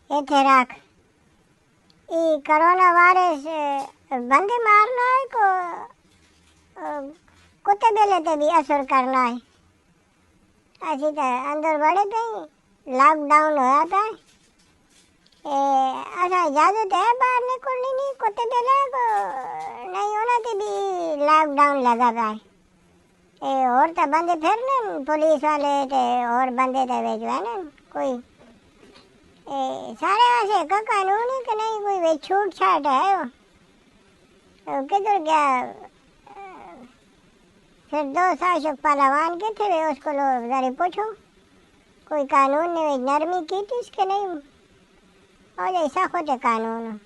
इथे रख। ई corona virus बंदे मारना है को कुत्ते बेले ते भी असर करना है। असी तो अंदर बड़े पे लॉकडाउन होया था। असा इजाजत है बाहर निकलनी नहीं कुत्ते बेले को नहीं होना ते भी लॉकडाउन लगा था। और तो बंदे फिर न पुलिस वाले थे और बंदे थे वे जो है ना कोई सारे ऐसे का कानून है कि नहीं कोई वे छूट छाट है वो किधर गया। फिर 2 शासक पहलवान के थे वे उसको लोग जरा पूछो कोई कानून ने नरमी की थी इसके नहीं हो जैसा खुद कानून।